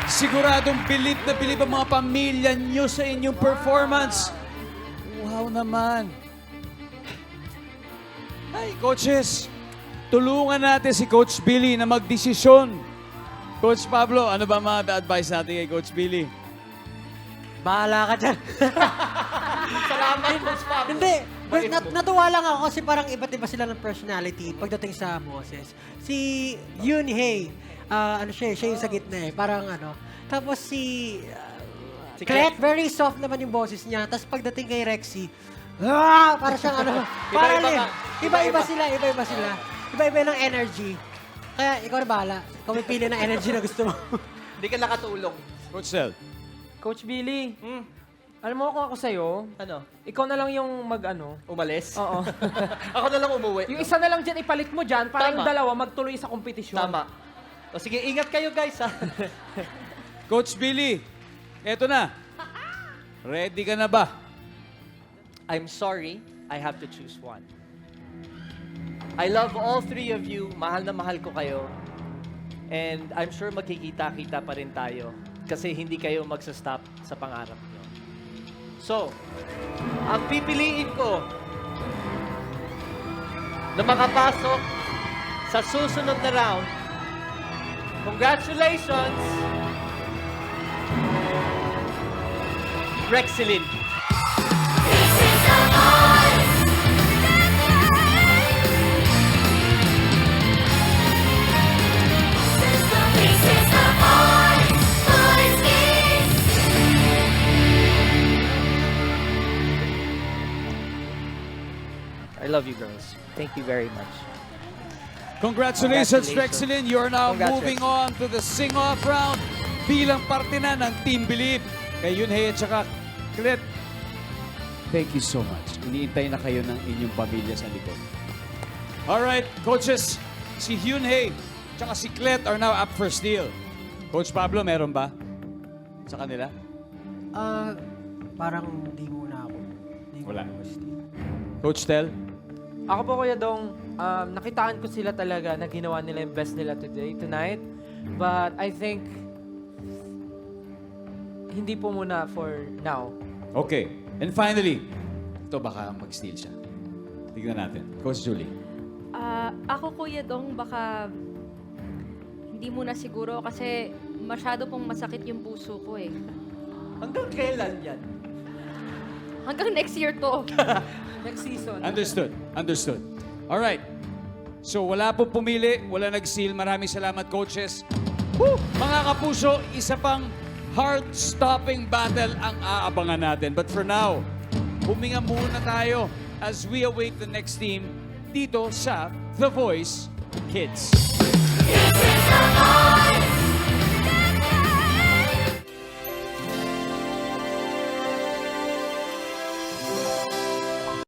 Siguradong bilib na bilib ang mga pamilya nyo sa inyong performance. Wow naman. Ay, coaches, tulungan natin si Coach Billy na magdesisyon. Coach Pablo, ano ba ma-advise natin kay Coach Billy? Bahala ka dyan. Salamat, Coach Pablo. Hindi. Natuwa lang ako kasi parang iba't iba sila ng personality pagdating sa boses. Si Yoon Hae, ano siya yung sa gitna eh. Parang ano. Tapos si Clet, very soft naman yung boses niya. Tapos pagdating kay Rexy, para siyang ano. Iba-iba sila. Iba-iba ng energy. Kaya ikaw na bahala. Ikaw may pili ng energy na gusto mo. Hindi ka nakatulong. Coach Del. Coach Billy, alam mo kung ako sa'yo, Ano? ikaw na lang yung mag-ano. Umalis? Oo. Ako na lang umuwi. Yung isa na lang dyan, ipalit mo dyan para Tama. yung dalawa magtuloy sa kompetisyon. Tama. O sige, ingat kayo guys ha. Coach Billy, eto na. Ready ka na ba? I'm sorry, I have to choose one. I love all three of you. Mahal na mahal ko kayo. And I'm sure magkikita-kita pa rin tayo. Kasi hindi kayo magsa-stop sa pangarap nyo. So, ang pipiliin ko na makapasok sa susunod na round, congratulations, Rexilin. I love you girls. Thank you very much. Congratulations, Congratulations. Rexilin. You are now Congrats, moving Rex. on to the sing-off round bilang parte na ng Team Bilib. Kay Yunhei at saka Clet, thank you so much. Iniintay na kayo ng inyong pamilya sa likod. Alright, coaches, si Yunhei at si Clet are now up for steal. Coach Pablo, meron ba sa kanila? Parang hindi muna ako. Hindi Wala. muna ako. Coach Tel? Ako po, Kuya Dong, nakitaan ko sila talaga na ginawa nila yung best nila tonight. But I think, hindi po muna for now. Okay. And finally, ito baka mag-steal siya. Tignan natin. Coach Julie. Ako, Kuya Dong, baka hindi muna siguro kasi masyado pong masakit yung puso ko eh. Hanggang kailan yan? Hanggang next year to. Next season. Understood. Understood. All right. So wala pong pumili, wala nag-seal. Maraming salamat, coaches. Woo! Mga kapuso, isa pang heart-stopping battle ang aabangan natin. But for now, huminga muna tayo as we await the next team dito sa The Voice Kids. This is the